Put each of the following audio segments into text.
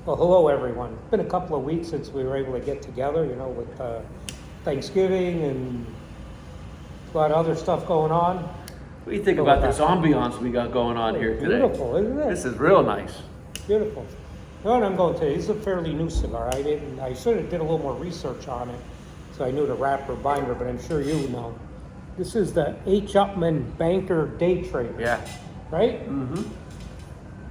Well, hello everyone. It's been a couple of weeks since we were able to get together, with Thanksgiving and a lot of other stuff going on. What do you think about this ambiance we got going on here today? Beautiful, isn't it? This is real nice. Beautiful. You know what I'm going to tell you? This is a fairly new cigar. I sort of did a little more research on it, so I knew the wrapper binder, but I'm sure you know. This is the H. Upmann Banker Day Trader. Yeah. Right? Mm-hmm.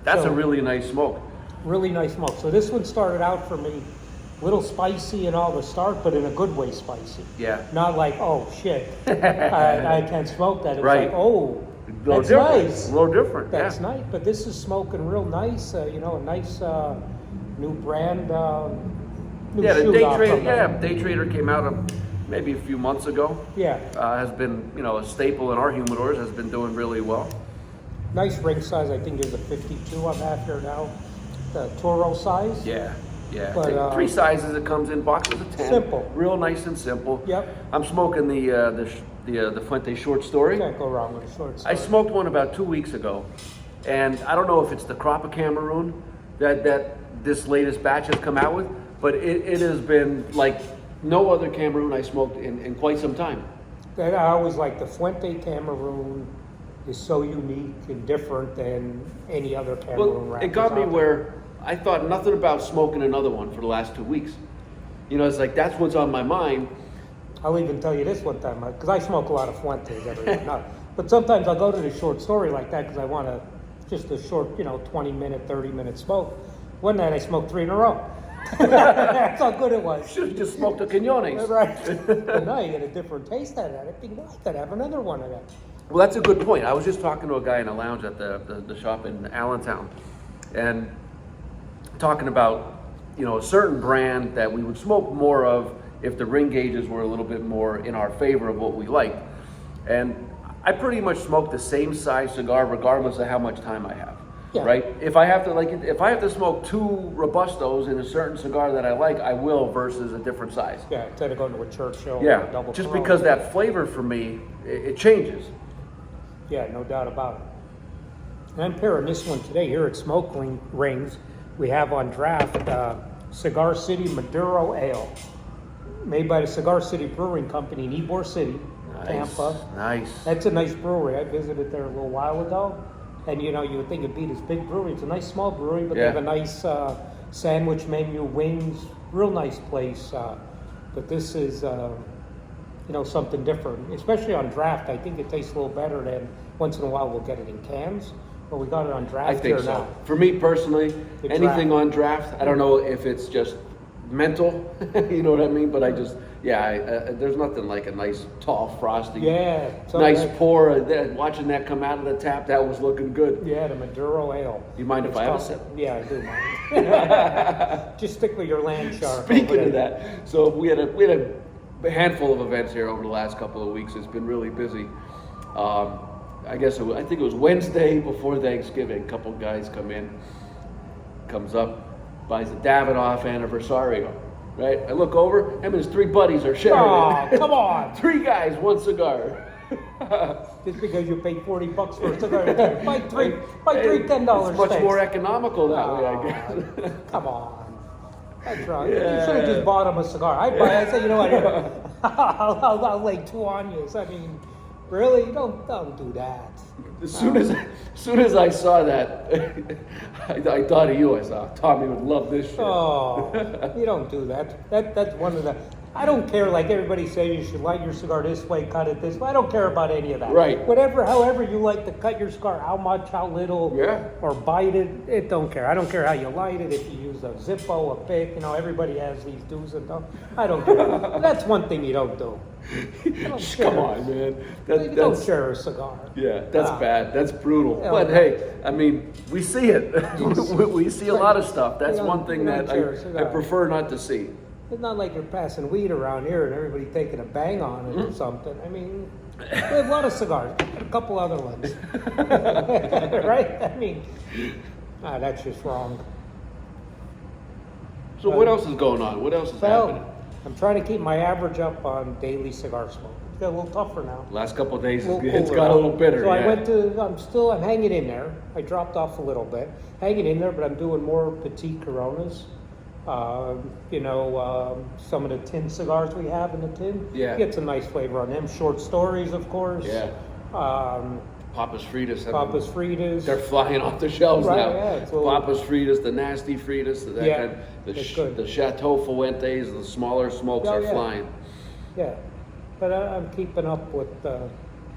That's a really nice smoke. Really nice smoke. So this one started out for me a little spicy and all the start, but in a good way spicy. Yeah. Not like, oh shit, I can't smoke that. It was Right. like, oh, that's different. nice. A little different. That's nice. But this is smoking real nice. A nice new brand. New Yeah, the shoot Day off Trader. from Yeah, them. Day Trader came out maybe a few months ago. Yeah. Has been a staple in our humidors. Has been doing really well. Nice ring size. I think there's a 52 I'm after now. The Toro size. Yeah. Yeah. But, Three sizes it comes in, boxes of 10. Simple. Real nice and simple. Yep. I'm smoking the Fuente short story. Can't go wrong with a short I story. smoked one about 2 weeks ago, and I don't know if it's the crop of Cameroon that this latest batch has come out with, but it has been like no other Cameroon I smoked in quite some time. That I always like the Fuente Cameroon is so unique and different than any other Cameroon Well, wrappers it got me out there. where I thought nothing about smoking another one for the last 2 weeks. It's like that's what's on my mind. I'll even tell you this one time, because I smoke a lot of Fuentes every night. But sometimes I'll go to the short story like that because I want just a short, 20-minute, 30-minute smoke. One night I smoked 3 in a row. That's how good it was. Should have just smoked a Quinones. Right. But now you get a different taste out of that. I think, well, I could have another one of that. Well, that's a good point. I was just talking to a guy in a lounge at the shop in Allentown, and talking about a certain brand that we would smoke more of if the ring gauges were a little bit more in our favor of what we liked. And I pretty much smoke the same size cigar regardless of how much time I have. Yeah. Right? If I have to smoke 2 Robustos in a certain cigar that I like, I will versus a different size. Yeah, instead of going to a Churchill or a Yeah, double just Corona. because that flavor for me, it changes. Yeah, no doubt about it. And I'm pairing this one today here at Smoke Rings. We have on draft Cigar City Maduro Ale, made by the Cigar City Brewing Company in Ybor City, Tampa. Nice. That's a nice brewery. I visited there a little while ago. And you would think it'd be this big brewery. It's a nice small brewery, but they have a nice sandwich menu, wings, real nice place. But this is, something different, especially on draft. I think it tastes a little better than once in a while we'll get it in cans. But we got it on draft I think here so. now. For me personally, The anything draft. on draft, I don't know if it's just mental, you know what I mean? But I just, there's nothing like a nice, tall, frosty, Yeah. nice like- pour. Watching that come out of the tap, that was looking good. Yeah, the Maduro Ale. You mind if It's I have a called- sip? Yeah, I do mind. Just stick with your land shark. Speaking over of there. that, so we had a handful of events here over the last couple of weeks. It's been really busy. I think it was Wednesday before Thanksgiving. A couple guys comes up, buys a Davidoff Anniversario. Right? I look over, him and his 3 buddies are sharing Oh, it. come on. 3 guys, 1 cigar. Just because you paid $40 for a cigar, buy three $10 It's much steaks. more economical that way, I guess. Come on. That's right. Yeah. You should have just bought him a cigar. I say, you know what? I'll lay 2 on you. So, I mean, really? Don't do that. As soon as I saw that, I thought of you. I thought Tommy would love this shit. Oh, you don't do that. That's one of the. I don't care. Like everybody says, you should light your cigar this way, cut it this way. I don't care about any of that. Right. However you like to cut your cigar, how much, how little, Yeah. or bite it. It don't care. I don't care how you light it. If you use a Zippo, a pick, everybody has these do's and don'ts. I don't care. That's one thing you don't do. Come on, man. You don't share a cigar. Yeah, that's bad. That's brutal. Yeah, But okay. hey, I mean, we see it. we see a lot of stuff. That's You one don't- thing you don't that share a I cigar. prefer not to see. It's not like you're passing weed around here and everybody taking a bang on it or something. I mean, we have a lot of cigars, a couple other ones. Right? I mean, that's just wrong. So what else is going on? What else is happening? I'm trying to keep my average up on daily cigar smoke. It's got a little tougher now. Last couple of days, Little it's cooler got a now. little bitter. So Yeah. I went to, I'm hanging in there. I dropped off a little bit. Hanging in there, but I'm doing more petite Coronas. Some of the tin cigars we have in the tin. Yeah. Get some nice flavor on them. Short stories, of course. Yeah. Papa's Fritas. Papa's Fritas. They're flying off the shelves Right, now. yeah, it's a little- Papa's Fritas, the nasty Fritas, that Yeah, kind, it's good. the Chateau Fuentes, the smaller smokes Oh, are yeah. flying. Yeah, but I'm keeping up with the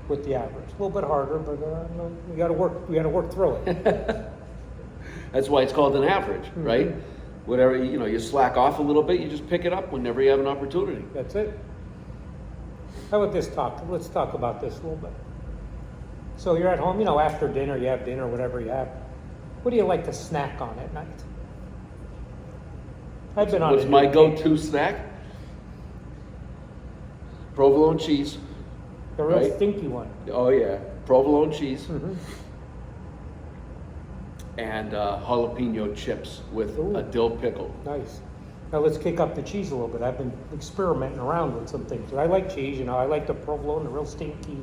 average. A little bit harder, but we got to work. We got to work through it. That's why it's called an average, right? Whatever, you slack off a little bit, you just pick it up whenever you have an opportunity. That's it. How about this talk? Let's talk about this a little bit. So you're at home, after dinner, you have dinner, whatever you have. What do you like to snack on at night? I've been on What's a my new go-to snack? Provolone cheese. kick, a real right? stinky one. Oh yeah, provolone cheese Mhm. and jalapeno chips with Ooh. a dill pickle. Nice. Now let's kick up the cheese a little bit. I've been experimenting around with some things. I like cheese, I like the provolone, the real stinky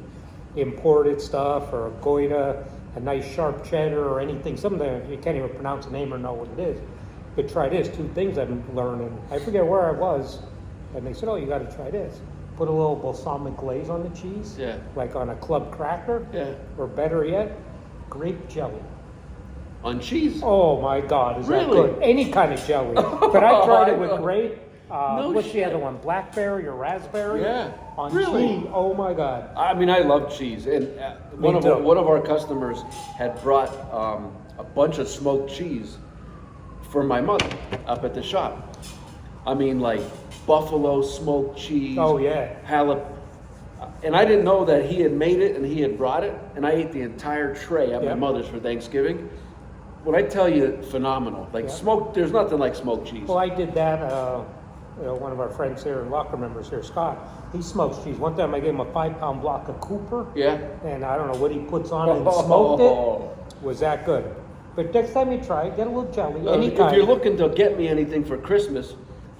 imported stuff, or a Goita, a nice sharp cheddar, or anything. Something you can't even pronounce the name or know what it is. But try this. 2 things I've been learning. I forget where I was, and they said, "Oh, you got to try this. Put a little balsamic glaze on the cheese, Yeah. like on a club cracker, Yeah. or better yet, grape jelly." On cheese. Oh my God, is that Really? good? Any kind of jelly. But I tried it with No grape. What's the shit. other one? Blackberry or raspberry? Yeah. On Really? cheese. Oh my God. I mean, I love cheese, and Me one too. of our customers had brought a bunch of smoked cheese for my mother up at the shop. I mean, like buffalo smoked cheese. Oh yeah. And I didn't know that he had made it and he had brought it, and I ate the entire tray at my Yep. mother's for Thanksgiving. When I tell you, phenomenal. Like Yep. smoked, there's nothing like smoked cheese. Well, I did that. One of our friends here, locker members here, Scott, he smokes cheese. One time I gave him a 5-pound block of Cooper. Yeah. And I don't know what he puts on it and smoked it. Was that good? But next time you try it, get a little jelly, any If kind. you're looking to get me anything for Christmas,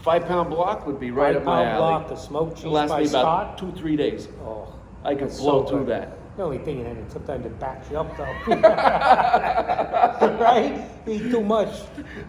5-pound block would be right up my 5-pound alley. block of smoked cheese It'll last by me about Scott. 2-3 days. Oh, I can that's blow so through good. that. The only thing in it, sometimes it backs you up though. Right? Eat too much.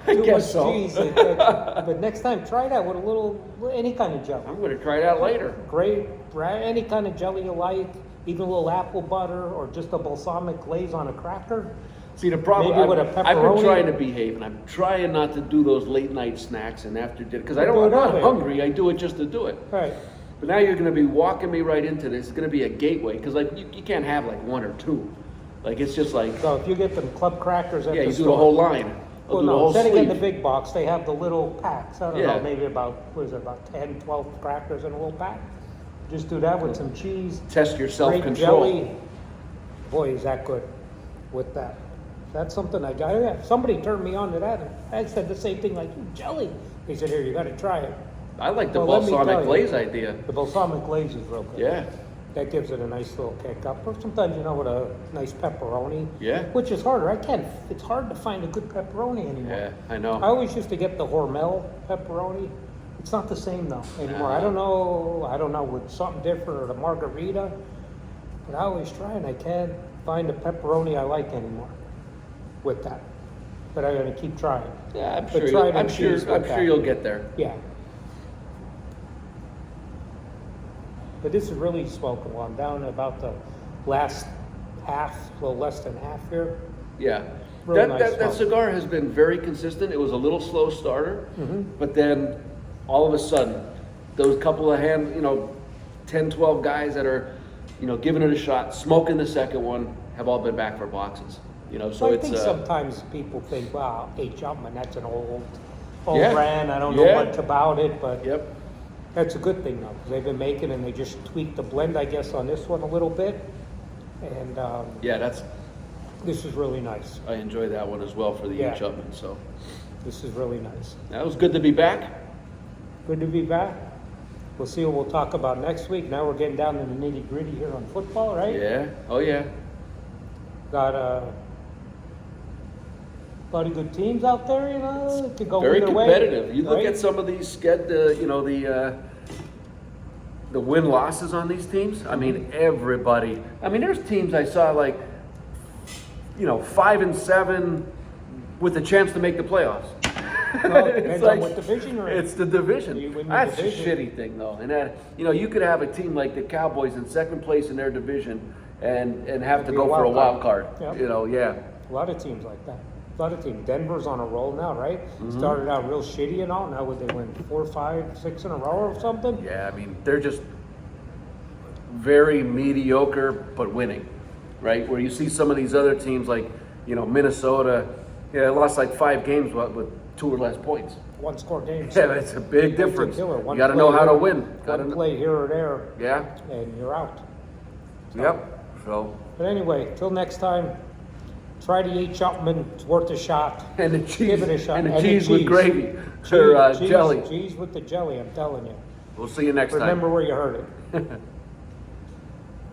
Too guess much so. cheese. But next time, try that with a little, any kind of jelly. I'm going to try that later. Great, right? Any kind of jelly you like, even a little apple butter or just a balsamic glaze on a cracker. See, the problem, Maybe with a I've been pepperoni. trying to behave, and I'm trying not to do those late night snacks and after dinner, because Do it I'm not early. hungry, I do it just to do it. Right. But now you're going to be walking me right into this. It's going to be a gateway, because like you can't have like 1 or 2. Like it's just like, So if you get them club crackers at yeah, the you store. do the whole line. I'll Well, do the no, whole instead of getting the sleeve. big box, they have the little packs. I don't Yeah. know, maybe about, what is it, about 10, 12 crackers in a little pack. Just do that with some cheese. Test your Grape self-control. jelly. Boy, is that good with that. That's something I got. Yeah, somebody turned me on to that. I said the same thing like, jelly. He said, here, you got to try it. I like the Well, let me tell balsamic you. glaze idea. The balsamic glaze is real good. Yeah. That gives it a nice little kick up. Or sometimes, with a nice pepperoni. Yeah. Which is harder. It's hard to find a good pepperoni anymore. Yeah, I know. I always used to get the Hormel pepperoni. It's not the same though anymore. No. I don't know with something different or the margarita. But I always try and I can't find a pepperoni I like anymore with that. But I'm gonna keep trying. Yeah, I'm But sure. try it I'm in sure. cheese I'm with sure that. you'll get there. Yeah. But this is really smoking well. I'm down to about the last half, a little less than half here. Yeah. Really That, nice that, that smoke. cigar has been very consistent. It was a little slow starter, Mm-hmm. but then all of a sudden, those couple of 10, 12 guys that are, giving it a shot, smoking the second one, have all been back for boxes. So I it's think sometimes people think, wow, H. Upman, that's an old Yeah. brand. I don't know Yeah. much about it, but Yep. that's a good thing though, because they've been making and they just tweaked the blend, I guess, on this one a little bit. And Yeah, this is really nice. I enjoy that one as well for the Yeah. H. Upman. So This is really nice. that was good to be back. Good to be back. We'll see what we'll talk about next week. Now we're getting down to the nitty gritty here on football, right? Yeah. Oh yeah. Got a lot of good teams out there, you know, it could go Very either way. competitive. You look right? at some of these the win losses on these teams. I mean, everybody. I mean, there's teams I saw like, 5-7 with a chance to make the playoffs. Well, it depends on what division you're in. It's the division. You win the That's division. a shitty thing, though. And that, you could have a team like the Cowboys in second place in their division and have to Be go for a wild card. Yep. Yeah. A lot of teams like that. A lot of teams. Denver's on a roll now, right? Started out real shitty and all. Now would they win 4, 5, 6 in a row or something? Yeah, I mean, they're just very mediocre but winning, right? Where you see some of these other teams like, Minnesota, lost like 5 games with 2 or less points. One score games. Yeah, it's a big difference. Killer. You One got to play know how to here, win. One play here or there, Yeah. and you're out. Yep. So. But anyway, till next time, try the 8 Chopman. It's worth a shot. And the cheese. Give it a shot. And the cheese with gravy or jelly. Cheese with the jelly, I'm telling you. We'll see you next time. Remember where you heard it.